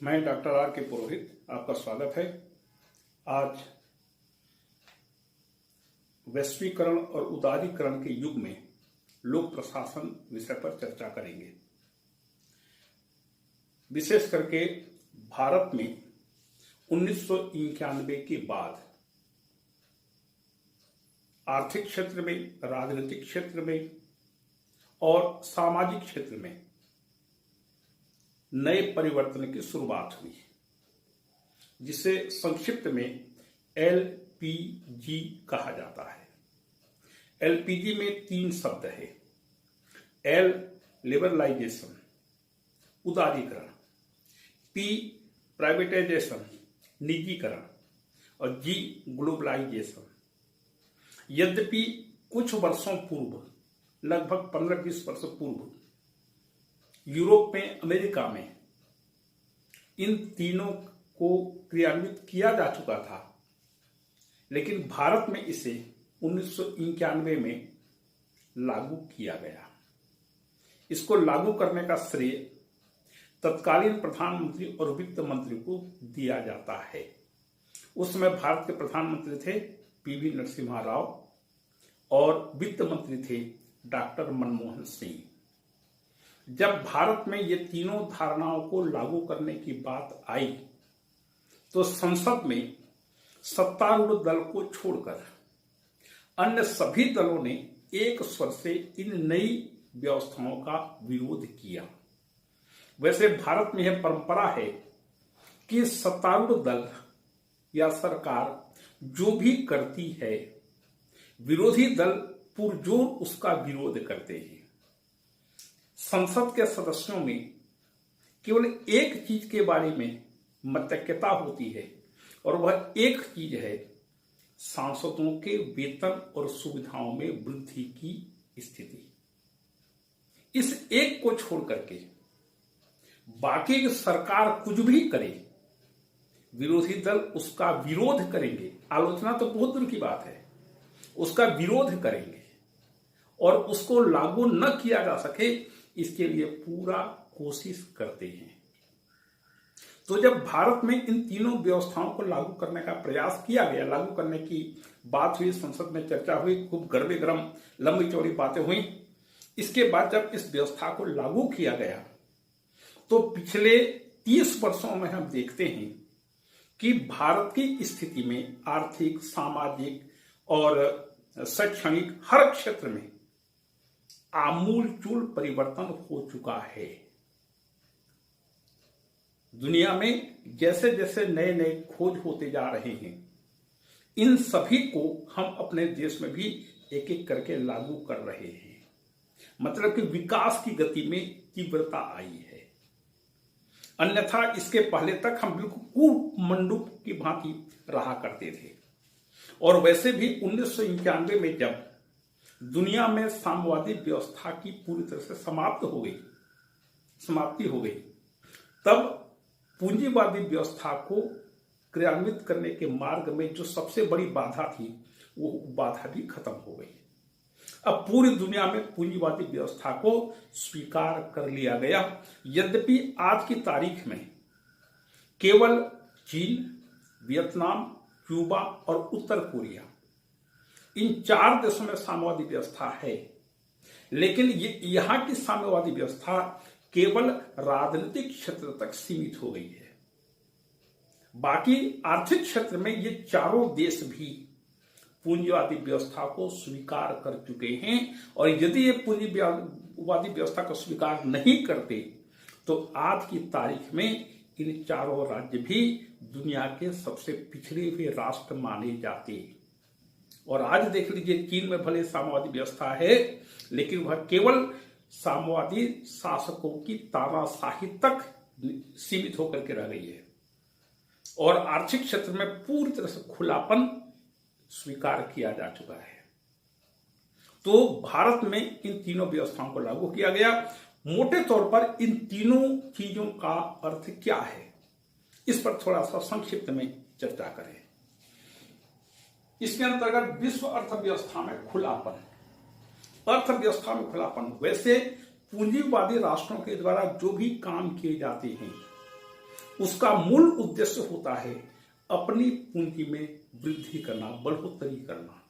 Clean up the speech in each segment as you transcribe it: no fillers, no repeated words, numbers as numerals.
मैं doctor R के पुरोहित आपका स्वागत है। आज वैश्वीकरण और उदारीकरण के युग में लोक प्रशासन विषय पर चर्चा करेंगे। विशेष करके भारत में 1991 के बाद आर्थिक क्षेत्र में, राजनीतिक क्षेत्र में और सामाजिक क्षेत्र में नए परिवर्तन की शुरुआत हुई, जिसे संक्षिप्त में एलपीजी कहा जाता है। एलपीजी में 3 शब्द है। एल लिबरलाइजेशन, उदारीकरण, पी प्राइवेटाइजेशन, निजीकरण और जी ग्लोबलाइजेशन। यद्यपि कुछ वर्षों पूर्व, लगभग 15-20 वर्ष पूर्व, यूरोप में, अमेरिका में इन तीनों को क्रियान्वित किया जा चुका था, लेकिन भारत में इसे 1991 में लागू किया गया। इसको लागू करने का श्रेय तत्कालीन प्रधानमंत्री और वित्त मंत्री को दिया जाता है। उस समय भारत के प्रधानमंत्री थे पीवी नरसिम्हा राव और वित्त मंत्री थे डॉक्टर मनमोहन सिंह। जब भारत में ये तीनों धारणाओं को लागू करने की बात आई तो संसद में सत्तारूढ़ दल को छोड़कर अन्य सभी दलों ने एक स्वर से इन नई व्यवस्थाओं का विरोध किया। वैसे भारत में यह परंपरा है कि सत्तारूढ़ दल या सरकार जो भी करती है, विरोधी दल पुरजोर उसका विरोध करते हैं। संसद के सदस्यों में केवल एक चीज के बारे में मतैक्यता होती है और वह एक चीज है सांसदों के वेतन और सुविधाओं में वृद्धि की स्थिति। इस एक को छोड़ करके बाकी की सरकार कुछ भी करे, विरोधी दल उसका विरोध करेंगे। आलोचना तो बहुत दूर की बात है, उसका विरोध करेंगे और उसको लागू न किया जा सके इसके लिए पूरा कोशिश करते हैं। तो जब भारत में इन तीनों व्यवस्थाओं को लागू करने का प्रयास किया गया, लागू करने की बात हुई, संसद में चर्चा हुई, खूब गर्मे गर्म लंबी चौड़ी बातें हुई। इसके बाद जब इस व्यवस्था को लागू किया गया तो पिछले 30 वर्षों में हम देखते हैं कि भारत की स्थिति में आर्थिक, सामाजिक और शैक्षणिक हर क्षेत्र में आमूलचूल परिवर्तन हो चुका है। दुनिया में जैसे जैसे नए नए खोज होते जा रहे हैं, इन सभी को हम अपने देश में भी एक एक करके लागू कर रहे हैं। मतलब कि विकास की गति में तीव्रता आई है। अन्यथा इसके पहले तक हम बिल्कुल कूपमंडूक की भांति रहा करते थे। और वैसे भी 1991 में जब दुनिया में साम्यवादी व्यवस्था की पूरी तरह से समाप्ति हो गई, तब पूंजीवादी व्यवस्था को क्रियान्वित करने के मार्ग में जो सबसे बड़ी बाधा थी, वो बाधा भी खत्म हो गई। अब पूरी दुनिया में पूंजीवादी व्यवस्था को स्वीकार कर लिया गया। यद्यपि आज की तारीख में केवल चीन, वियतनाम, क्यूबा और उत्तर कोरिया, इन 4 देशों में साम्यवादी व्यवस्था है, लेकिन यहां की साम्यवादी व्यवस्था केवल राजनीतिक क्षेत्र तक सीमित हो गई है। बाकी आर्थिक क्षेत्र में ये चारों देश भी पूंजीवादी व्यवस्था को स्वीकार कर चुके हैं। और यदि ये पूंजीवादी व्यवस्था को स्वीकार नहीं करते तो आज की तारीख में इन चारों राज्य भी दुनिया के सबसे पिछड़े हुए राष्ट्र माने जाते। और आज देख लीजिए, चीन में भले साम्यवादी व्यवस्था है, लेकिन वह केवल साम्यवादी शासकों की तानाशाही तक सीमित होकर के रह गई है और आर्थिक क्षेत्र में पूरी तरह से खुलापन स्वीकार किया जा चुका है। तो भारत में इन तीनों व्यवस्थाओं को लागू किया गया। मोटे तौर पर इन तीनों चीजों का अर्थ क्या है, इस पर थोड़ा सा संक्षिप्त में चर्चा करें। इसके अंतर्गत विश्व अर्थव्यवस्था में खुलापन, अर्थव्यवस्था में खुलापन। वैसे पूंजीवादी राष्ट्रों के द्वारा जो भी काम किए जाते हैं उसका मूल उद्देश्य होता है अपनी पूंजी में वृद्धि करना, बढ़ोतरी करना।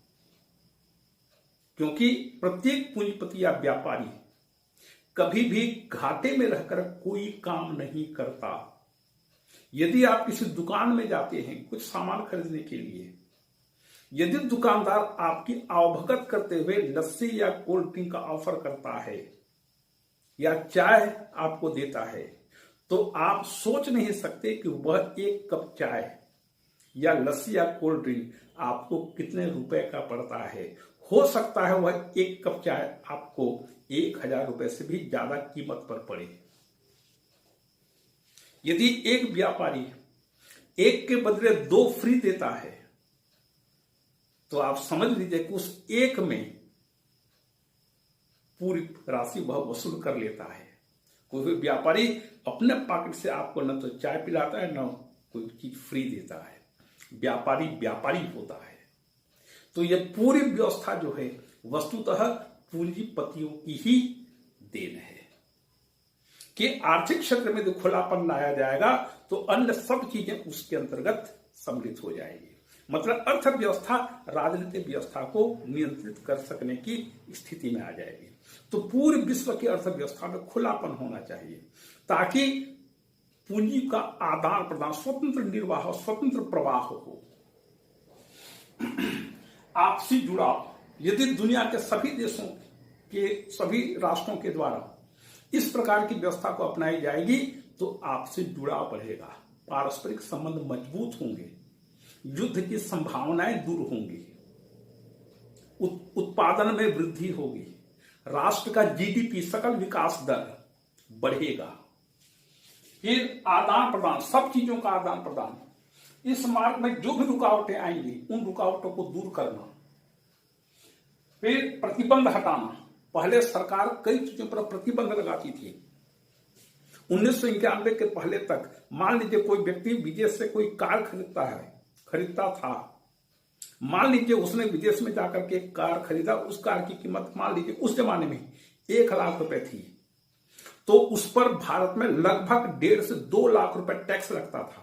क्योंकि प्रत्येक पूंजीपति या व्यापारी कभी भी घाटे में रहकर कोई काम नहीं करता। यदि आप किसी दुकान में जाते हैं कुछ सामान खरीदने के लिए, यदि दुकानदार आपकी आवभगत करते हुए लस्सी या कोल्ड ड्रिंक का ऑफर करता है या चाय आपको देता है, तो आप सोच नहीं सकते कि वह एक कप चाय या लस्सी या कोल्ड ड्रिंक आपको कितने रुपए का पड़ता है। हो सकता है वह एक कप चाय आपको 1000 रुपए से भी ज्यादा कीमत पर पड़े। यदि एक व्यापारी एक के बदले 2 फ्री देता है, तो आप समझ लीजिए कि उस एक में पूरी राशि वह वसूल कर लेता है। कोई व्यापारी अपने पॉकेट से आपको न तो चाय पिलाता है न कोई चीज फ्री देता है। व्यापारी व्यापारी होता है। तो यह पूरी व्यवस्था जो है वस्तुतः पूंजीपतियों की ही देन है कि आर्थिक क्षेत्र में जो खुलापन लाया जाएगा तो अन्य सब चीजें उसके अंतर्गत सम्मिलित हो जाएगी। मतलब अर्थव्यवस्था राजनीतिक व्यवस्था को नियंत्रित कर सकने की स्थिति में आ जाएगी। तो पूरे विश्व की अर्थव्यवस्था में खुलापन होना चाहिए ताकि पूंजी का आदान प्रदान, स्वतंत्र निर्वाह, स्वतंत्र प्रवाह हो। आपसी जुड़ाव, यदि दुनिया के सभी देशों के सभी राष्ट्रों के द्वारा इस प्रकार की व्यवस्था को अपनाई जाएगी तो आपसी जुड़ाव बढ़ेगा, पारस्परिक संबंध मजबूत होंगे, युद्ध की संभावनाएं दूर होंगी, उत्पादन में वृद्धि होगी, राष्ट्र का जीडीपी सकल विकास दर बढ़ेगा। फिर आदान प्रदान, सब चीजों का आदान प्रदान, इस मार्ग में जो भी रुकावटें आएंगी उन रुकावटों को दूर करना। फिर प्रतिबंध हटाना, पहले सरकार कई चीजों पर प्रतिबंध लगाती थी। 1991 के पहले तक मान लीजिए कोई व्यक्ति विदेश से कोई कार खरीदता था, मान लीजिए उसने विदेश में जाकर के कार खरीदा, उस कार की कीमत मान लीजिए उस जमाने में 1 लाख रुपए थी, तो उस पर भारत में लगभग 1.5 से 2 लाख रुपए टैक्स लगता था।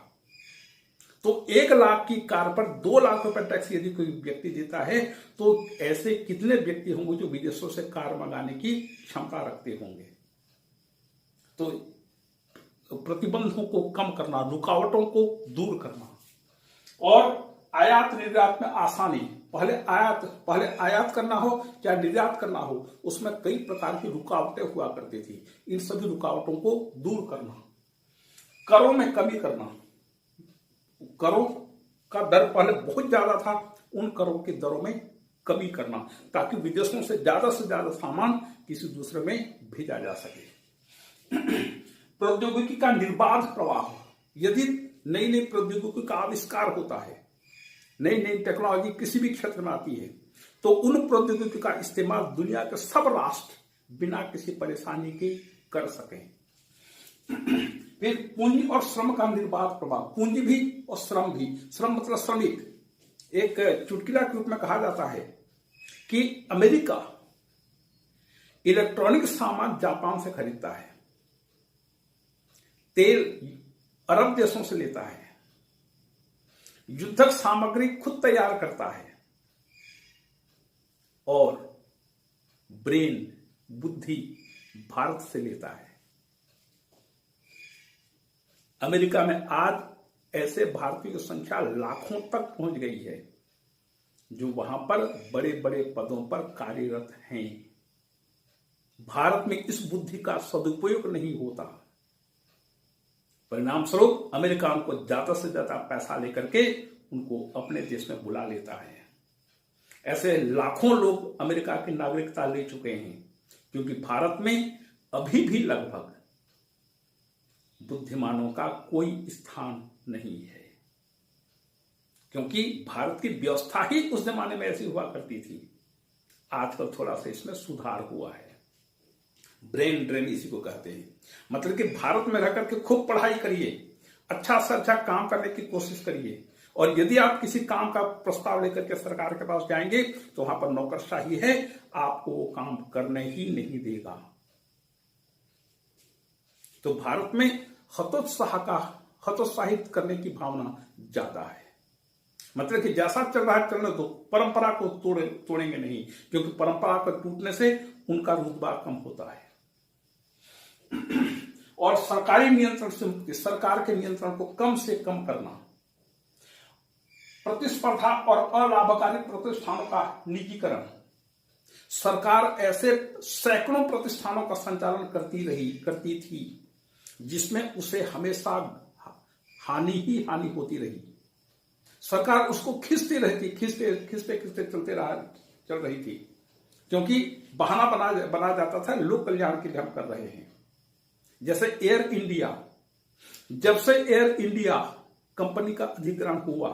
तो 1 लाख की कार पर 2 लाख रुपए टैक्स यदि कोई व्यक्ति देता है तो ऐसे कितने व्यक्ति होंगे जो विदेशों से कार मंगाने की क्षमता रखते होंगे। तो प्रतिबंधों को कम करना, रुकावटों को दूर करना और आयात निर्यात में आसानी, पहले आयात करना हो चाहे निर्यात करना हो उसमें कई प्रकार की रुकावटें हुआ करती थी। इन सभी रुकावटों को दूर करना, करों में कमी करना, करों का दर पहले बहुत ज्यादा था, उन करों की दरों में कमी करना ताकि विदेशों से ज्यादा सामान किसी दूसरे में भेजा जा सके। प्रौद्योगिकी का निर्बाध प्रवाह, यदि नई नई प्रौद्योगिकी का आविष्कार होता है, नई नई टेक्नोलॉजी किसी भी क्षेत्र में आती है तो उन प्रौद्योगिकी का इस्तेमाल दुनिया के सब राष्ट्र बिना किसी परेशानी के कर सकें। फिर पूंजी और श्रम का निर्बाध प्रभाव, पूंजी भी और श्रम भी, श्रम मतलब श्रमिक। एक चुटकुला के रूप में कहा जाता है कि अमेरिका इलेक्ट्रॉनिक सामान जापान से खरीदता है, तेल अरब देशों से लेता है, युद्धक सामग्री खुद तैयार करता है और ब्रेन, बुद्धि भारत से लेता है। अमेरिका में आज ऐसे भारतीयों की संख्या लाखों तक पहुंच गई है जो वहां पर बड़े बड़े पदों पर कार्यरत हैं। भारत में इस बुद्धि का सदुपयोग नहीं होता, परिणाम स्वरूप अमेरिका उनको ज्यादा से ज्यादा पैसा लेकर के उनको अपने देश में बुला लेता है। ऐसे लाखों लोग अमेरिका की नागरिकता ले चुके हैं क्योंकि भारत में अभी भी लगभग बुद्धिमानों का कोई स्थान नहीं है, क्योंकि भारत की व्यवस्था ही उस जमाने में ऐसी हुआ करती थी। आजकल थोड़ा सा इसमें सुधार हुआ है। ब्रेन ड्रेन इसी को कहते हैं। मतलब कि भारत में रहकर के खूब पढ़ाई करिए, अच्छा से अच्छा काम करने की कोशिश करिए, और यदि आप किसी काम का प्रस्ताव लेकर के सरकार के पास जाएंगे तो वहां पर नौकरशाही है, आपको वो काम करने ही नहीं देगा। तो भारत में हतोत्साहित करने की भावना ज्यादा है। मतलब कि जैसा चल रहा है चलने दो, परंपरा को तोड़ेंगे नहीं, क्योंकि परंपरा को टूटने से उनका रुतबा कम होता है। और सरकारी नियंत्रण से मुक्ति, सरकार के नियंत्रण को कम से कम करना, प्रतिस्पर्धा और अलाभकारी प्रतिष्ठानों का निजीकरण। सरकार ऐसे सैकड़ों प्रतिष्ठानों का संचालन करती थी जिसमें उसे हमेशा हानि ही हानि होती रही। सरकार उसको खींचती रहती, खींचते चल रही थी, क्योंकि बहाना बना जाता था लोक कल्याण के लिए हम कर रहे हैं। जैसे एयर इंडिया, जब से एयर इंडिया कंपनी का अधिग्रहण हुआ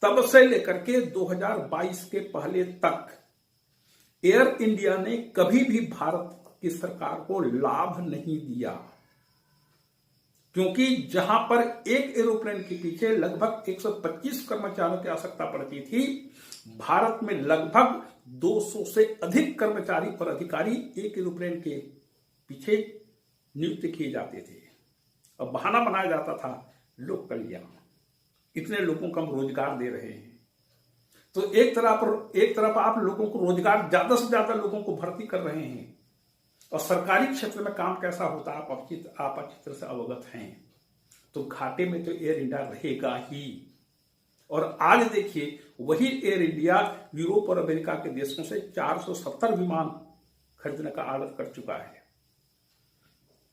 तब से लेकर के 2022 के पहले तक एयर इंडिया ने कभी भी भारत की सरकार को लाभ नहीं दिया, क्योंकि जहां पर एक एरोप्लेन के पीछे लगभग 125 कर्मचारियों की आवश्यकता पड़ती थी, भारत में लगभग 200 से अधिक कर्मचारी और अधिकारी एक एरोप्लेन के पीछे नियुक्त किए जाते थे। और बहाना बनाया जाता था लोक कल्याण, इतने लोगों को हम रोजगार दे रहे हैं। तो एक तरफ आप लोगों को रोजगार, ज्यादा से ज्यादा लोगों को भर्ती कर रहे हैं, और सरकारी क्षेत्र में काम कैसा होता है आप अच्छी तरह से अवगत हैं। तो घाटे में तो एयर इंडिया रहेगा ही। और आज देखिए, वही एयर इंडिया यूरोप और अमेरिका के देशों से 470 विमान खरीदने का ऑर्डर कर चुका है।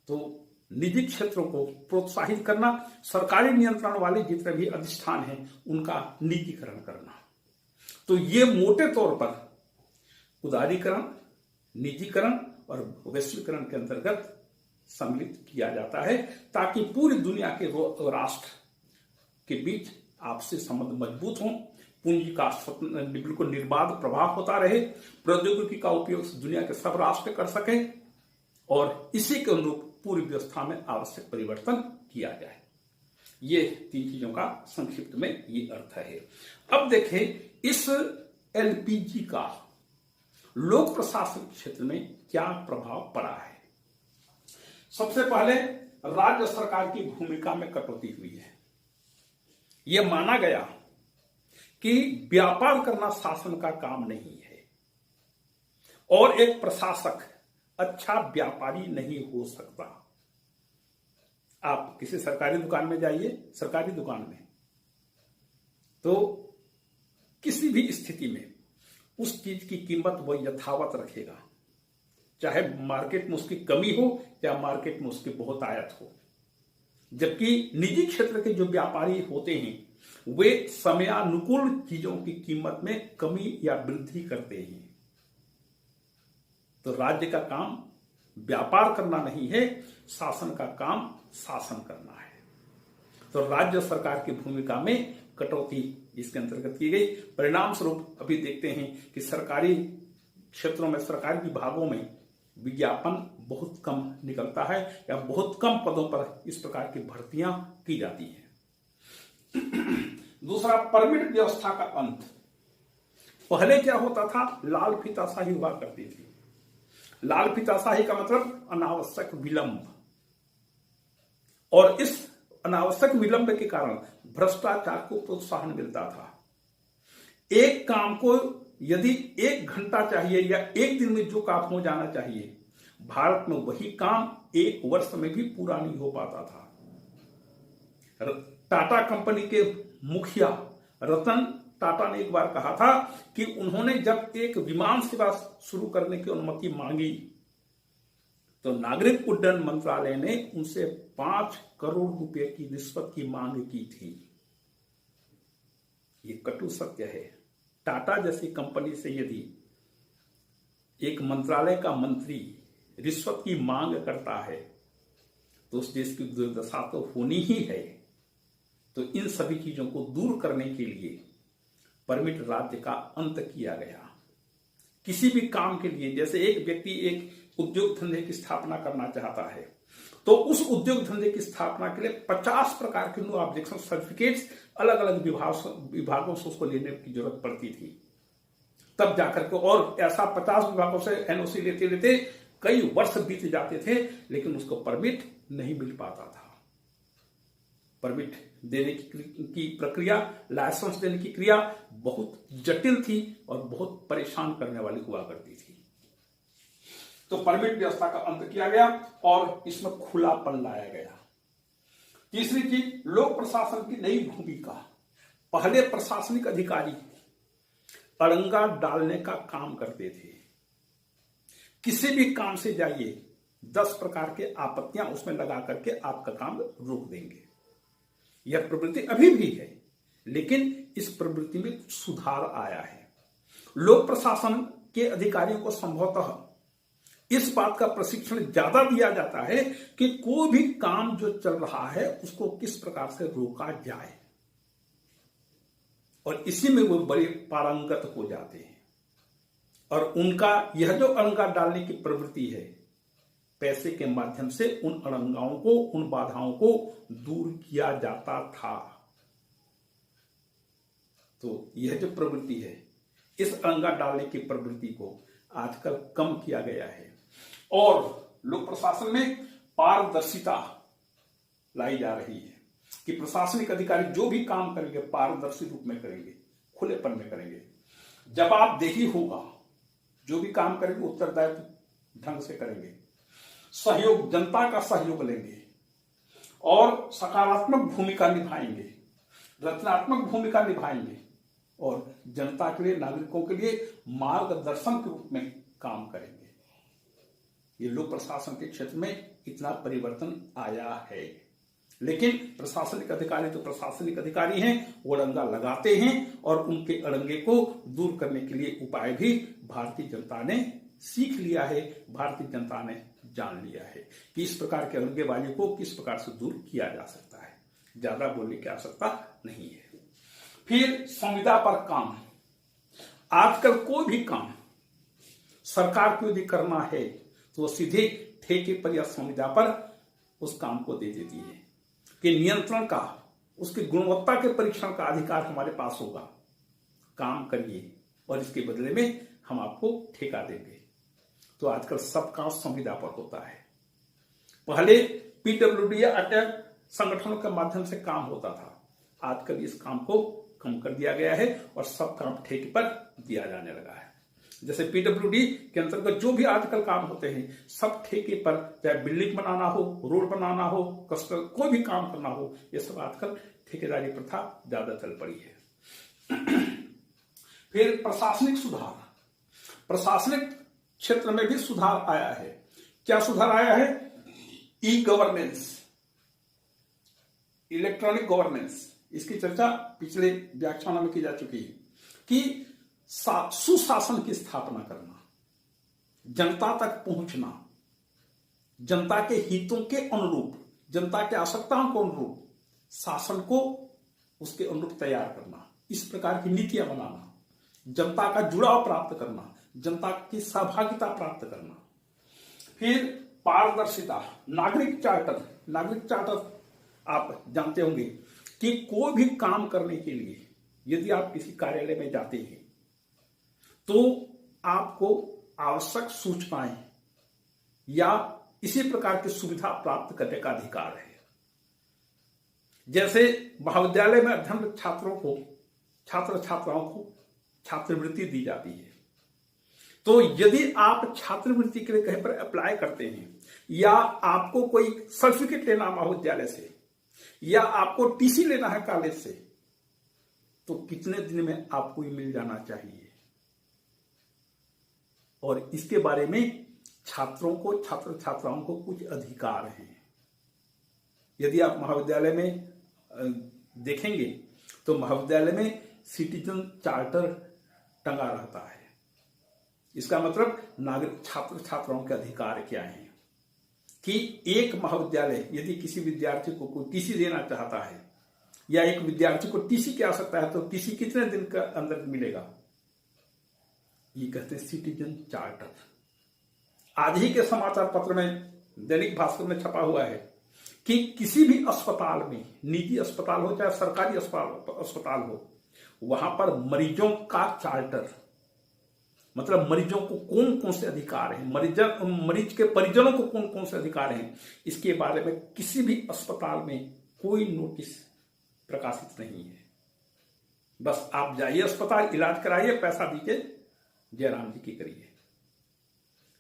तो निजी क्षेत्रों को प्रोत्साहित करना, सरकारी नियंत्रण वाले जितने भी अधिष्ठान हैं उनका निजीकरण करना। तो ये मोटे तौर पर उदारीकरण, निजीकरण और वैश्वीकरण के अंतर्गत सम्मिलित किया जाता है, ताकि पूरी दुनिया के राष्ट्र के बीच आपसी संबंध मजबूत हों, पूंजी का बिल्कुल निर्बाध प्रभाव होता रहे, प्रौद्योगिकी का उपयोग दुनिया के सब राष्ट्र कर सके, और इसी के अनुरूप पूरी व्यवस्था में आवश्यक परिवर्तन किया जाए। ये 3 चीजों का संक्षिप्त में ये अर्थ है। अब देखें इस एलपीजी का लोक प्रशासन क्षेत्र में क्या प्रभाव पड़ा है। सबसे पहले राज्य सरकार की भूमिका में कटौती हुई है। यह माना गया कि व्यापार करना शासन का काम नहीं है, और एक प्रशासक अच्छा व्यापारी नहीं हो सकता। आप किसी सरकारी दुकान में जाइए, सरकारी दुकान में तो किसी भी स्थिति में उस चीज की कीमत वह यथावत रखेगा, चाहे मार्केट में उसकी कमी हो या मार्केट में उसकी बहुत आयत हो। जबकि निजी क्षेत्र के जो व्यापारी होते हैं वे समयानुकूल चीजों की कीमत में कमी या वृद्धि करते हैं। तो राज्य का काम व्यापार करना नहीं है, शासन का काम शासन करना है। तो राज्य सरकार की भूमिका में कटौती इसके अंतर्गत की गई। परिणाम स्वरूप अभी देखते हैं कि सरकारी क्षेत्रों में, सरकारी विभागों में विज्ञापन बहुत कम निकलता है, या बहुत कम पदों पर इस प्रकार की भर्तियां की जाती हैं। दूसरा, परमिट व्यवस्था का अंत। पहले क्या होता था, लाल फीताशाही हुआ करती थी। लाल फीताशाही का मतलब अनावश्यक विलंब, और इस अनावश्यक विलंब के कारण भ्रष्टाचार को प्रोत्साहन मिलता था। एक काम को यदि 1 घंटा चाहिए या 1 दिन में जो काम हो जाना चाहिए, भारत में वही काम 1 वर्ष में भी पूरा नहीं हो पाता था। टाटा कंपनी के मुखिया रतन टाटा ने एक बार कहा था कि उन्होंने जब एक विमान सेवा शुरू करने की अनुमति मांगी तो नागरिक उड्डयन मंत्रालय ने उनसे 5 करोड़ रुपए की रिश्वत की मांग की थी। ये कटु सत्य है। टाटा जैसी कंपनी से यदि एक मंत्रालय का मंत्री रिश्वत की मांग करता है तो उस देश की दुर्दशा तो होनी ही है। तो इन सभी चीजों को दूर करने के लिए परमिट राज्य का अंत किया गया। किसी भी काम के लिए, जैसे एक व्यक्ति एक उद्योग धंधे की स्थापना करना चाहता है तो उस उद्योग धंधे की स्थापना के लिए 50 प्रकार के नो ऑब्जेक्शन सर्टिफिकेट्स अलग अलग विभागों से उसको लेने की जरूरत पड़ती थी, तब जाकर के, और ऐसा 50 विभागों से एनओसी लेते लेते कई वर्ष बीत जाते थे, लेकिन उसको परमिट नहीं मिल पाता था। परमिट देने की प्रक्रिया, लाइसेंस देने की क्रिया बहुत जटिल थी और बहुत परेशान करने वाली हुआ करती थी। तो परमिट व्यवस्था का अंत किया गया और इसमें खुलापन लाया गया। तीसरी चीज, लोक प्रशासन की नई भूमिका। पहले प्रशासनिक अधिकारी अड़ंगा डालने का काम करते थे। किसी भी काम से जाइए, 10 प्रकार के आपत्तियां उसमें लगा करके आपका काम रोक देंगे। यह प्रवृत्ति अभी भी है, लेकिन इस प्रवृत्ति में सुधार आया है। लोक प्रशासन के अधिकारियों को संभवतः इस बात का प्रशिक्षण ज्यादा दिया जाता है कि कोई भी काम जो चल रहा है उसको किस प्रकार से रोका जाए, और इसी में वो बड़े पारंगत हो जाते हैं। और उनका यह जो अड़ंगा डालने की प्रवृत्ति है, पैसे के माध्यम से उन अड़ंगाओं को, उन बाधाओं को दूर किया जाता था। तो यह जो प्रवृत्ति है, इस अड़ंगा डालने की प्रवृत्ति को आजकल कम किया गया है और लोक प्रशासन में पारदर्शिता लाई जा रही है कि प्रशासनिक अधिकारी जो भी काम करेंगे पारदर्शी रूप में करेंगे, खुलेपन में करेंगे। जवाबदेही होगा, जो भी काम करेंगे उत्तरदायित्व ढंग से करेंगे, सहयोग, जनता का सहयोग लेंगे और सकारात्मक भूमिका निभाएंगे, रचनात्मक भूमिका निभाएंगे और जनता के लिए, नागरिकों के लिए मार्गदर्शन के रूप में काम करेंगे। ये लोक प्रशासन के क्षेत्र में इतना परिवर्तन आया है। लेकिन प्रशासनिक अधिकारी तो प्रशासनिक अधिकारी हैं, वो अड़ंगा लगाते हैं और उनके अड़ंगे को दूर करने के लिए उपाय भी भारतीय जनता ने सीख लिया है, भारतीय जनता ने जान लिया है कि इस प्रकार के अड़ंगेबाजी को किस प्रकार से दूर किया जा सकता है। ज्यादा बोलने की आवश्यकता नहीं है। फिर संविदा पर काम। आजकल कोई भी काम सरकार को यदि करना है तो सीधे ठेके पर या संविदा पर उस काम को दे देती है कि नियंत्रण का, उसकी गुणवत्ता के परीक्षण का अधिकार हमारे पास होगा, काम करिए और इसके बदले में हम आपको ठेका देंगे। तो आजकल सब काम संविदा पर होता है। पहले पीडब्ल्यूडी या अटैक संगठनों के माध्यम से काम होता था, आजकल इस काम को कम कर दिया गया है और सब काम ठेके पर दिया जाने लगा है। जैसे पीडब्ल्यूडी के अंतर्गत जो भी आजकल काम होते हैं सब ठेके पर, चाहे बिल्डिंग बनाना हो, रोड बनाना हो, कोई भी काम करना हो, ये सब आजकल ठेकेदारी प्रथा ज्यादा चल पड़ी है। फिर प्रशासनिक सुधार। प्रशासनिक क्षेत्र में भी सुधार आया है। क्या सुधार आया है? E governance, electronic governance. इसकी चर्चा पिछले व्याख्यानों में की जा चुकी है कि सुशासन की स्थापना करना, जनता तक पहुंचना, जनता के हितों के अनुरूप, जनता के आवश्यकताओं को अनुरूप शासन को उसके अनुरूप तैयार करना, इस प्रकार की नीतियां बनाना, जनता का जुड़ाव प्राप्त करना, जनता की सहभागिता प्राप्त करना। फिर पारदर्शिता। नागरिक चार्टर। नागरिक चार्टर आप जानते होंगे कि कोई भी काम करने के लिए यदि आप किसी कार्यालय में जाते हैं तो आपको आवश्यक सूचनाएं या इसी प्रकार की सुविधा प्राप्त करने का अधिकार है। जैसे महाविद्यालय में अध्ययनरत छात्रों को, छात्र छात्राओं को छात्रवृत्ति दी जाती है, तो यदि आप छात्रवृत्ति के लिए कहीं पर अप्लाई करते हैं या आपको कोई सर्टिफिकेट लेना महाविद्यालय से या आपको टीसी लेना है कॉलेज से, तो कितने दिन में आपको ये मिल जाना चाहिए। और इसके बारे में छात्रों को, छात्र छात्राओं को कुछ अधिकार हैं। यदि आप महाविद्यालय में देखेंगे तो महाविद्यालय में सिटीजन चार्टर टंगा रहता है। इसका मतलब नागरिक, छात्र छात्राओं के अधिकार क्या हैं कि एक महाविद्यालय यदि किसी विद्यार्थी को कोई टीसी देना चाहता है या एक विद्यार्थी को टीसी की आवश्यकता है तो टीसी कितने दिन के अंदर मिलेगा, ये कहते हैं सिटीजन चार्टर। आज ही के समाचार पत्र में, दैनिक भास्कर में छपा हुआ है कि किसी भी अस्पताल में, निजी अस्पताल हो चाहे सरकारी अस्पताल हो, वहां पर मरीजों का चार्टर, मतलब मरीजों को कौन कौन से अधिकार हैं, मरीज के परिजनों को कौन कौन से अधिकार हैं, इसके बारे में किसी भी अस्पताल में कोई नोटिस प्रकाशित नहीं है। बस आप जाइए अस्पताल, इलाज कराइए, पैसा दीजिए, जयराम जी की करिए।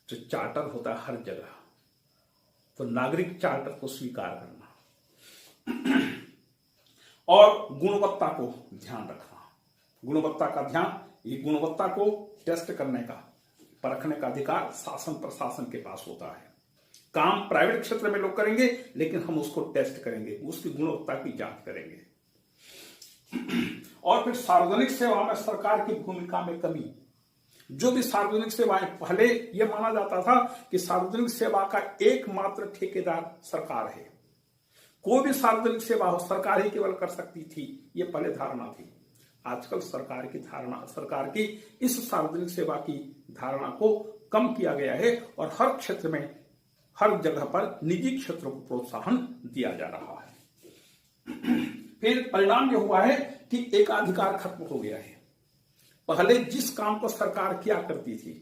जो चार्टर होता है हर जगह, तो नागरिक चार्टर को स्वीकार करना और गुणवत्ता को ध्यान रखना। गुणवत्ता का ध्यान, ये गुणवत्ता को टेस्ट करने का, परखने का अधिकार शासन प्रशासन के पास होता है। काम प्राइवेट क्षेत्र में लोग करेंगे, लेकिन हम उसको टेस्ट करेंगे, उसकी गुणवत्ता की जांच करेंगे। और फिर सार्वजनिक सेवा में सरकार की भूमिका में कमी। जो भी सार्वजनिक सेवाएं, पहले यह माना जाता था कि सार्वजनिक सेवा का एकमात्र ठेकेदार सरकार है, कोई भी सार्वजनिक सेवा हो सरकार ही केवल कर सकती थी, यह पहले धारणा थी। आजकल सरकार की इस सार्वजनिक सेवा की धारणा को कम किया गया है और हर क्षेत्र में, हर जगह पर निजी क्षेत्रों को प्रोत्साहन दिया जा रहा है। फिर परिणाम यह हुआ है कि एकाधिकार खत्म हो गया है। पहले जिस काम को सरकार किया करती थी,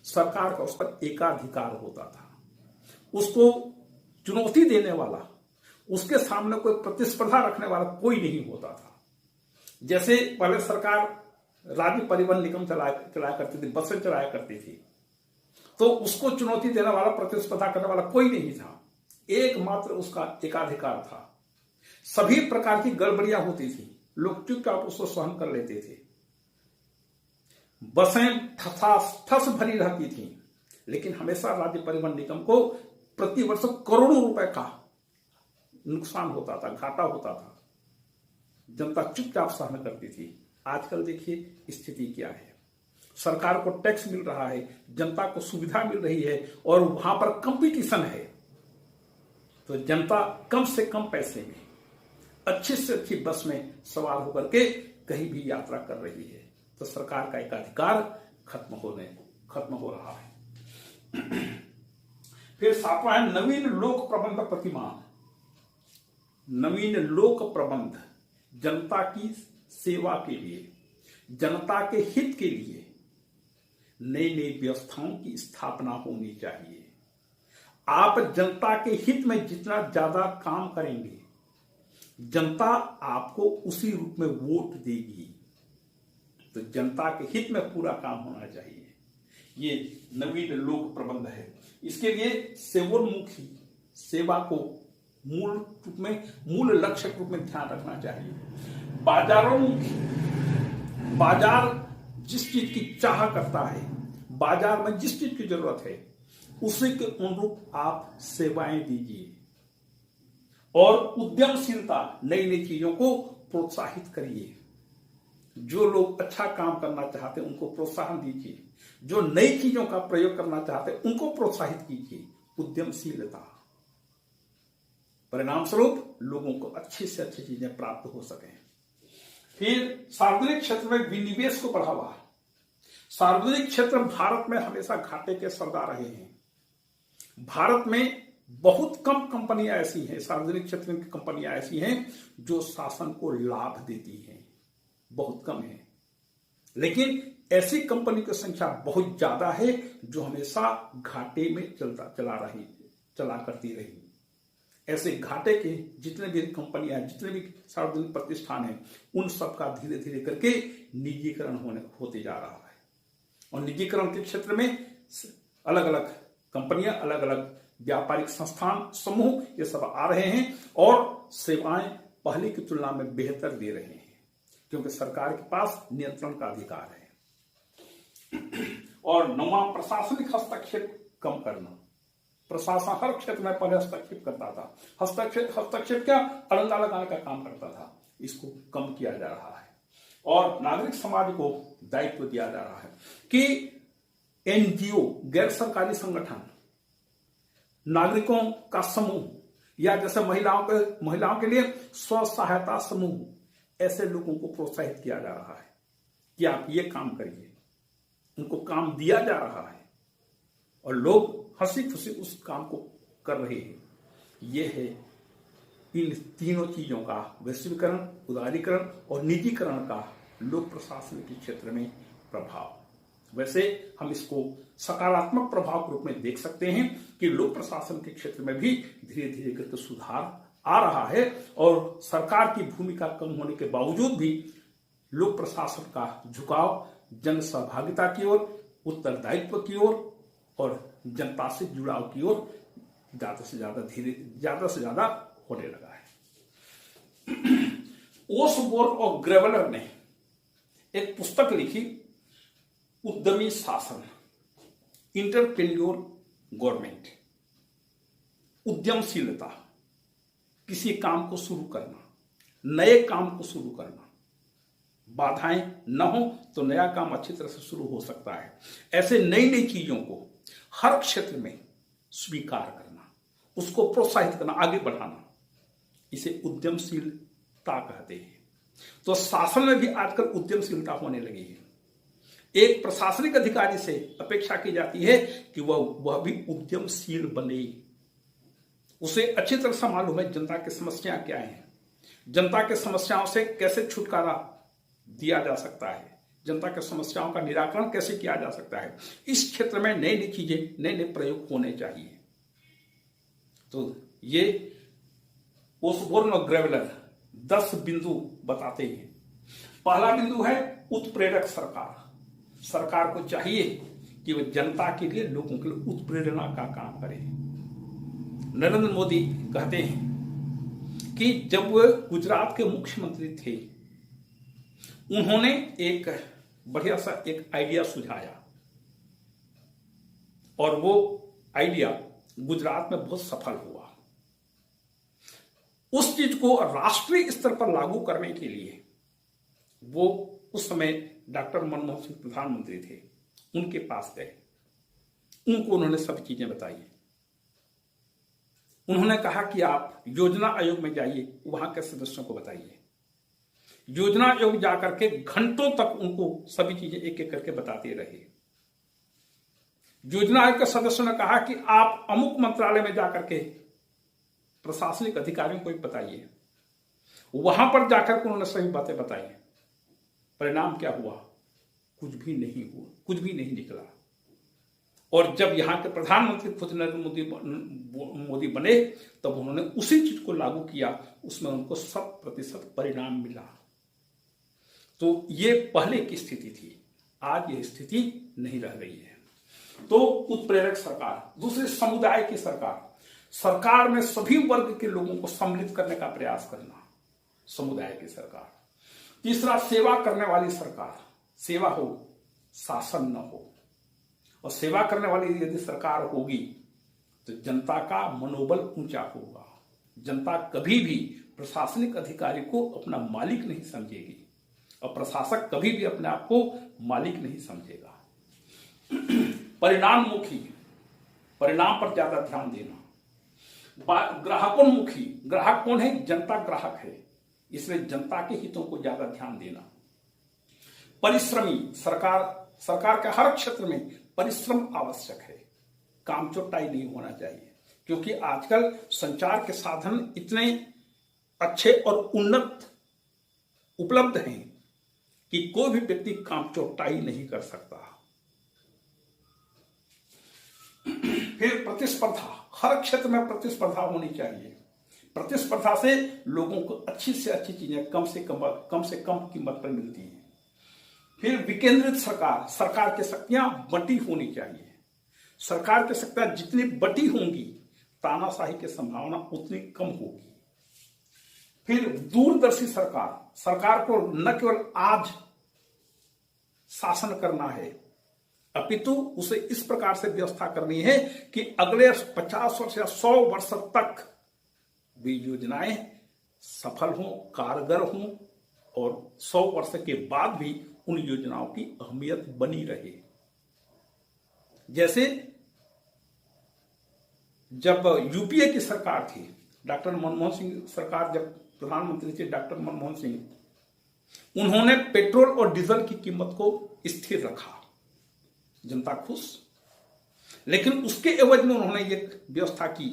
सरकार का उस पर एकाधिकार होता था। उसको चुनौती देने वाला, उसके सामने कोई प्रतिस्पर्धा रखने वाला कोई नहीं होता था। जैसे पहले सरकार राज्य परिवहन निगम चलाया करती थी, बसें चलाया करती थी, तो उसको चुनौती देने वाला, प्रतिस्पर्धा करने वाला कोई नहीं था। एकमात्र उसका एकाधिकार था। सभी प्रकार की गड़बड़ियां होती थी, लोग चुपचाप उसको सहन कर लेते थे। बसें ठस भरी रहती थी, लेकिन हमेशा राज्य परिवहन निगम को प्रतिवर्ष करोड़ों रुपए का नुकसान होता था, घाटा होता था। जनता चुपचाप सहन करती थी। आजकल देखिए स्थिति क्या है। सरकार को टैक्स मिल रहा है, जनता को सुविधा मिल रही है और वहां पर कंपटीशन है, तो जनता कम से कम पैसे में अच्छी से अच्छी बस में सवार होकर के कहीं भी यात्रा कर रही है। तो सरकार का एकाधिकार खत्म हो रहा है। फिर सातवां है नवीन लोक प्रबंध प्रतिमान। नवीन लोक प्रबंध जनता की सेवा के लिए, जनता के हित के लिए नई नई व्यवस्थाओं की स्थापना होनी चाहिए। आप जनता के हित में जितना ज्यादा काम करेंगे, जनता आपको उसी रूप में वोट देगी। तो जनता के हित में पूरा काम होना चाहिए। ये नवीन लोक प्रबंध है। इसके लिए सेवोन्मुखी सेवा को मूल लक्ष्य के रूप में ध्यान रखना चाहिए। बाजारोन्मुखी, बाजार जिस चीज की चाह करता है, बाजार में जिस चीज की जरूरत है, उसी के अनुरूप आप सेवाएं दीजिए। और उद्यमशीलता, नई नई चीजों को प्रोत्साहित करिए। जो लोग अच्छा काम करना चाहते हैं उनको प्रोत्साहन दीजिए, जो नई चीजों का प्रयोग करना चाहते हैं उनको प्रोत्साहित कीजिए। उद्यमशीलता, परिणाम स्वरूप लोगों को अच्छी से अच्छी चीजें प्राप्त हो सकें। फिर सार्वजनिक क्षेत्र में विनिवेश को बढ़ावा। सार्वजनिक क्षेत्र भारत में हमेशा घाटे के सरदार रहे हैं। भारत में बहुत कम कंपनियां ऐसी हैं, सार्वजनिक क्षेत्र की कंपनियां ऐसी हैं जो शासन को लाभ देती हैं, बहुत कम है। लेकिन ऐसी कंपनी की संख्या बहुत ज्यादा है जो हमेशा घाटे में चला करती रही। ऐसे घाटे के जितने भी कंपनियां हैं, जितने भी सार्वजनिक प्रतिष्ठान हैं, उन सबका धीरे धीरे करके निजीकरण होते जा रहा है। और निजीकरण के क्षेत्र में अलग अलग कंपनियां, अलग अलग व्यापारिक संस्थान, समूह, ये सब आ रहे हैं और सेवाएं पहले की तुलना में बेहतर दे रहे हैं, क्योंकि सरकार के पास नियंत्रण का अधिकार है। और नौवां, प्रशासनिक हस्तक्षेप कम करना। प्रशासन हर क्षेत्र में पहले हस्तक्षेप करता था। हस्तक्षेप क्या, अड़ंगा लगाने का काम करता था, इसको कम किया जा रहा है। और नागरिक समाज को दायित्व दिया जा रहा है कि एनजीओ, गैर सरकारी संगठन, नागरिकों का समूह, या जैसे महिलाओं के लिए स्व सहायता समूह, ऐसे लोगों को प्रोत्साहित किया जा रहा है कि आप ये काम करिए। उनको काम दिया जा रहा है और लोग हंसी खुशी उस काम को कर रहे हैं। ये है इन तीनों चीजों का, वैश्वीकरण, उदारीकरण और निजीकरण का लोक प्रशासन के क्षेत्र में प्रभाव। वैसे हम इसको सकारात्मक प्रभाव के रूप में देख सकते हैं कि लोक प्रशासन के क्षेत्र में भी धीरे धीरे करके सुधार आ रहा है और सरकार की भूमिका कम होने के बावजूद भी लोक प्रशासन का झुकाव जन सहभागिता की ओर, उत्तरदायित्व की ओर और जनता से जुड़ाव की ओर ज्यादा से ज्यादा होने लगा है। ओसबोर्न और ग्रेवलर ने एक पुस्तक लिखी, उद्यमी शासन, इंटरप्रेन्योर गवर्नमेंट। उद्यमशीलता, किसी काम को शुरू करना, नए काम को शुरू करना, बाधाएं न हो तो नया काम अच्छी तरह से शुरू हो सकता है। ऐसे नई नई चीजों को हर क्षेत्र में स्वीकार करना, उसको प्रोत्साहित करना, आगे बढ़ाना, इसे उद्यमशीलता कहते हैं। तो शासन में भी आजकल उद्यमशीलता होने लगी है। एक प्रशासनिक अधिकारी से अपेक्षा की जाती है कि वह भी उद्यमशील बने। उसे अच्छी तरह से मालूम है जनता की समस्याएं क्या हैं, जनता के समस्याओं से कैसे छुटकारा दिया जा सकता है, जनता के समस्याओं का निराकरण कैसे किया जा सकता है। इस क्षेत्र में नई नई चीजें, नए नए प्रयोग होने चाहिए। तो ये ओसबोर्न और ग्रेवलर 10 बिंदु बताते हैं। पहला बिंदु है उत्प्रेरक सरकार। सरकार को चाहिए कि वह जनता के लिए, लोगों के लिए उत्प्रेरणा का काम करे। नरेंद्र मोदी कहते हैं कि जब वह गुजरात के मुख्यमंत्री थे, उन्होंने एक बढ़िया सा एक आइडिया सुझाया और वो आइडिया गुजरात में बहुत सफल हुआ। उस चीज को राष्ट्रीय स्तर पर लागू करने के लिए वो उस समय डॉक्टर मनमोहन सिंह प्रधानमंत्री थे, उनके पास गए, उनको उन्होंने सब चीजें बताई। उन्होंने कहा कि आप योजना आयोग में जाइए, वहां के सदस्यों को बताइए। योजना आयोग जाकर के घंटों तक उनको सभी चीजें एक एक करके बताते रहे। योजना आयोग के सदस्यों ने कहा कि आप अमुक मंत्रालय में जाकर के प्रशासनिक अधिकारियों को बताइए। वहां पर जाकर के उन्होंने सभी बातें बताई। परिणाम क्या हुआ? कुछ भी नहीं हुआ, कुछ भी नहीं निकला। और जब यहां के प्रधानमंत्री खुद नरेंद्र मोदी बने, तब उन्होंने उसी चीज को लागू किया, उसमें उनको 100% परिणाम मिला। तो ये पहले की स्थिति थी, आज ये स्थिति नहीं रह गई है। तो उत्प्रेरक सरकार। दूसरी, समुदाय की सरकार। सरकार में सभी वर्ग के लोगों को सम्मिलित करने का प्रयास करना, समुदाय की सरकार। तीसरा, सेवा करने वाली सरकार। सेवा हो, शासन न हो। और सेवा करने वाली यदि सरकार होगी तो जनता का मनोबल ऊंचा होगा। जनता कभी भी प्रशासनिक अधिकारी को अपना मालिक नहीं समझेगी और प्रशासक कभी भी अपने आप को मालिक नहीं समझेगा। परिणाममुखी, परिणाम पर ज्यादा ध्यान देना। ग्राहकोन्मुखी, ग्राहक कौन है? जनता ग्राहक है, इसलिए जनता के हितों को ज्यादा ध्यान देना। परिश्रमी, सरकार के हर क्षेत्र में परिश्रम आवश्यक है, कामचोटाई नहीं होना चाहिए, क्योंकि आजकल संचार के साधन इतने अच्छे और उन्नत उपलब्ध हैं कि कोई भी व्यक्ति कामचोटाई नहीं कर सकता। फिर प्रतिस्पर्धा, हर क्षेत्र में प्रतिस्पर्धा होनी चाहिए। प्रतिस्पर्धा से लोगों को अच्छी से अच्छी चीजें कम से कम कीमत पर मिलती हैं। फिर विकेंद्रित सरकार, सरकार की शक्तियां बंटी होनी चाहिए। सरकार की शक्तियां जितनी बंटी होंगी, तानाशाही की संभावना उतनी कम होगी। फिर दूरदर्शी सरकार, सरकार को न केवल आज शासन करना है, अपितु उसे इस प्रकार से व्यवस्था करनी है कि अगले 50 वर्ष या 100 वर्ष तक वे योजनाएं सफल हों, कारगर हों और 100 वर्ष के बाद भी उन योजनाओं की अहमियत बनी रहे। जैसे जब यूपीए की सरकार थी, डॉक्टर मनमोहन सिंह सरकार जब प्रधानमंत्री थे डॉक्टर मनमोहन सिंह, उन्होंने पेट्रोल और डीजल की कीमत को स्थिर रखा, जनता खुश। लेकिन उसके एवज में उन्होंने ये व्यवस्था की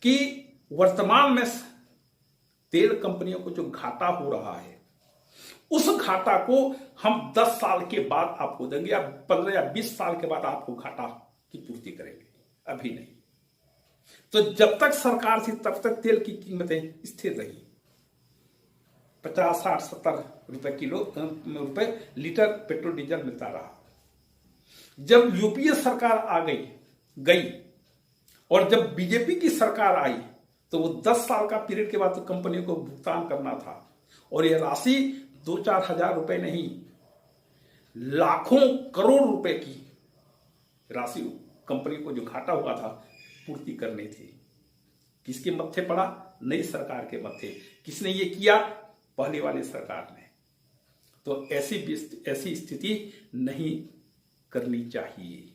कि वर्तमान में तेल कंपनियों को जो घाटा हो रहा है, उस घाटा को हम 10 साल के बाद आपको देंगे या 15 या 20 साल के बाद आपको घाटा की पूर्ति करेंगे, अभी नहीं। तो जब तक सरकार थी तब तक तेल की कीमतें स्थिर रही, 50, 60, 70 रुपए लीटर पेट्रोल डीजल मिलता रहा। जब यूपीए सरकार आ गई और जब बीजेपी की सरकार आई तो वो 10 साल का पीरियड के बाद तो कंपनियों को भुगतान करना था, और यह राशि 2-4 हजार रुपए नहीं, लाखों करोड़ रुपए की राशि कंपनी को जो घाटा हुआ था पूर्ति करनी थी। किसके मत्थे पड़ा? नई सरकार के मत्थे। किसने ये किया? पहले वाली सरकार ने। तो ऐसी स्थिति नहीं करनी चाहिए।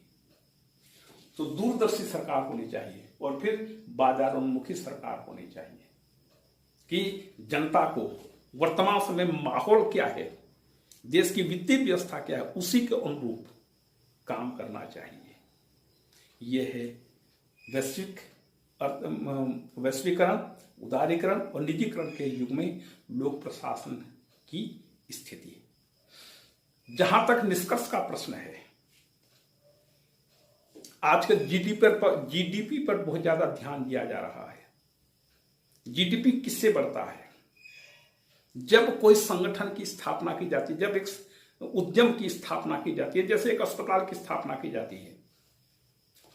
तो दूरदर्शी सरकार होनी चाहिए और फिर बाजारोन्मुखी सरकार होनी चाहिए कि जनता को वर्तमान समय में माहौल क्या है, देश की वित्तीय व्यवस्था क्या है, उसी के अनुरूप काम करना चाहिए। यह है वैश्वीकरण, उदारीकरण और निजीकरण के युग में लोक प्रशासन की स्थिति। जहां तक निष्कर्ष का प्रश्न है, आजकल जीडीपी पर बहुत ज्यादा ध्यान दिया जा रहा है। जीडीपी किससे बढ़ता है? जब कोई संगठन की स्थापना की जाती है, जब एक उद्यम की स्थापना की जाती है, जैसे एक अस्पताल की स्थापना की जाती है,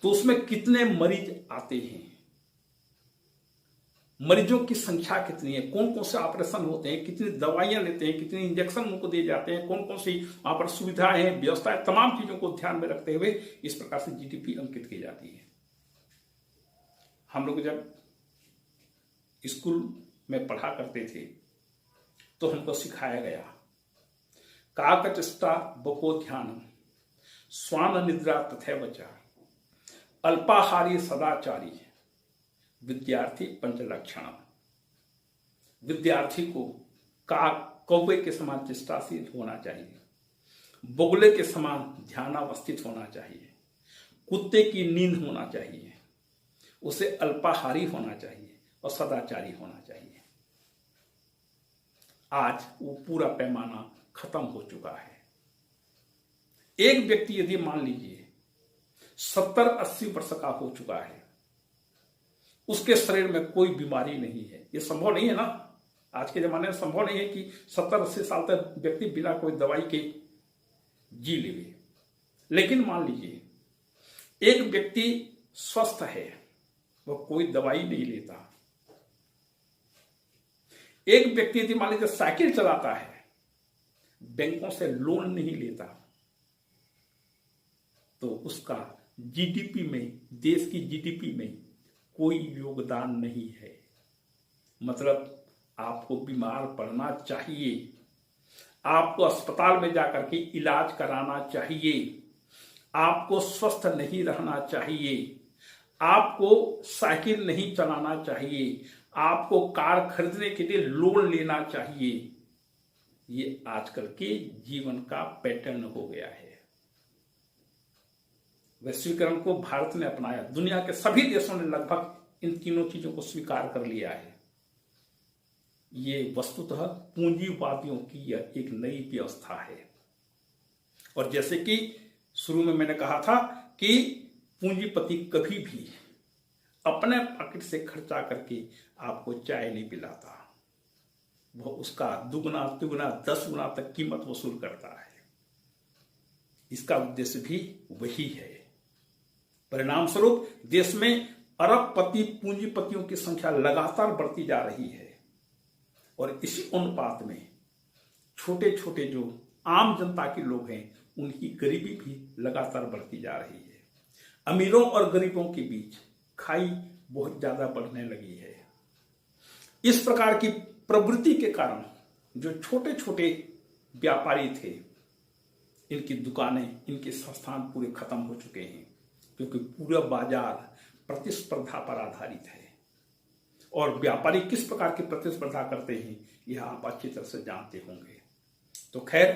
तो उसमें कितने मरीज आते हैं, मरीजों की संख्या कितनी है, कौन कौन से ऑपरेशन होते हैं, कितनी दवाइयां लेते हैं, कितने इंजेक्शन उनको दिए जाते हैं, कौन कौन सी वहां पर सुविधाएं हैं, व्यवस्थाएं, तमाम चीजों को ध्यान में रखते हुए इस प्रकार से जीडीपी अंकित की जाती है। हम लोग जब स्कूल में पढ़ा करते थे तो हमको सिखाया गया, काकचष्टा बको ध्यानम, स्वान निद्रा तथैव च, अल्पाहारी सदाचारी, विद्यार्थी पंचलक्षण। विद्यार्थी को कौवे के समान चेष्टाशील होना चाहिए, बगुले के समान ध्यानावस्थित होना चाहिए, कुत्ते की नींद होना चाहिए, उसे अल्पाहारी होना चाहिए और सदाचारी होना चाहिए। आज वो पूरा पैमाना खत्म हो चुका है। एक व्यक्ति यदि मान लीजिए 70-80 वर्ष का हो चुका है, उसके शरीर में कोई बीमारी नहीं है, ये संभव नहीं है ना, आज के जमाने में संभव नहीं है कि 70-80 साल तक व्यक्ति बिना कोई दवाई के जी ले। लेकिन मान लीजिए एक व्यक्ति स्वस्थ है, वह कोई दवाई नहीं लेता। एक व्यक्ति यदि मान लीजिए साइकिल चलाता है, बैंकों से लोन नहीं लेता, तो उसका जीडीपी में, देश की जीडीपी में कोई योगदान नहीं है। मतलब आपको बीमार पड़ना चाहिए, आपको अस्पताल में जाकर के इलाज कराना चाहिए, आपको स्वस्थ नहीं रहना चाहिए, आपको साइकिल नहीं चलाना चाहिए, आपको कार खरीदने के लिए लोन लेना चाहिए। ये आजकल के जीवन का पैटर्न हो गया है। वैश्वीकरण को भारत ने अपनाया, दुनिया के सभी देशों ने लगभग इन तीनों चीजों को स्वीकार कर लिया है। ये वस्तुतः पूंजीवादियों की यह एक नई व्यवस्था है। और जैसे कि शुरू में मैंने कहा था कि पूंजीपति कभी भी अपने पॉकेट से खर्चा करके आपको चाय नहीं पिलाता, वह उसका दुगना तिगुना 10 गुना तक कीमत वसूल करता है। इसका उद्देश्य भी वही है। परिणाम स्वरूप देश में अरबपति पूंजीपतियों की संख्या लगातार बढ़ती जा रही है, और इसी अनुपात में छोटे छोटे जो आम जनता के लोग हैं उनकी गरीबी भी लगातार बढ़ती जा रही है। अमीरों और गरीबों के बीच खाई बहुत ज्यादा बढ़ने लगी है। इस प्रकार की प्रवृत्ति के कारण जो छोटे छोटे व्यापारी थे, इनकी दुकानें, इनके संस्थान पूरे खत्म हो चुके हैं, क्योंकि पूरा बाजार प्रतिस्पर्धा पर आधारित है। और व्यापारी किस प्रकार की प्रतिस्पर्धा करते हैं यह आप अच्छी तरह से जानते होंगे। तो खैर,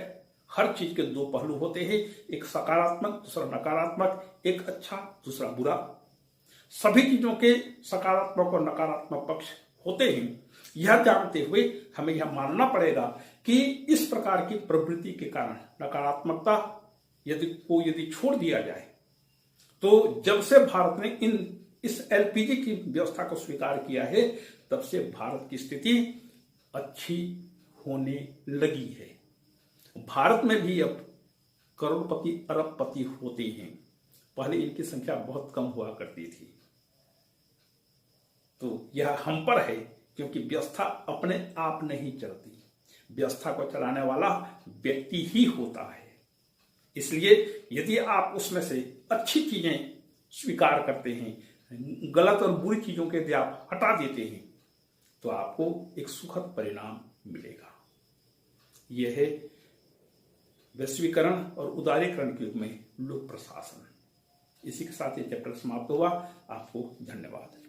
हर चीज के दो पहलू होते हैं, एक सकारात्मक, दूसरा नकारात्मक, एक अच्छा, दूसरा बुरा। सभी चीजों के सकारात्मक और नकारात्मक पक्ष होते हैं। यह जानते हुए हमें यह मानना पड़ेगा कि इस प्रकार की प्रवृत्ति के कारण नकारात्मकता यदि छोड़ दिया जाए, तो जब से भारत ने इन इस एलपीजी की व्यवस्था को स्वीकार किया है, तब से भारत की स्थिति अच्छी होने लगी है। भारत में भी अब करोड़पति अरबपति होते हैं। पहले इनकी संख्या बहुत कम हुआ करती थी। तो यह हम पर है, क्योंकि व्यवस्था अपने आप नहीं चलती, व्यवस्था को चलाने वाला व्यक्ति ही होता है। इसलिए यदि आप उसमें से अच्छी चीजें स्वीकार करते हैं, गलत और बुरी चीजों के यदि आप हटा देते हैं, तो आपको एक सुखद परिणाम मिलेगा। यह है वैश्वीकरण और उदारीकरण के युग में लोक प्रशासन। इसी के साथ ये चैप्टर समाप्त हुआ। आपको धन्यवाद।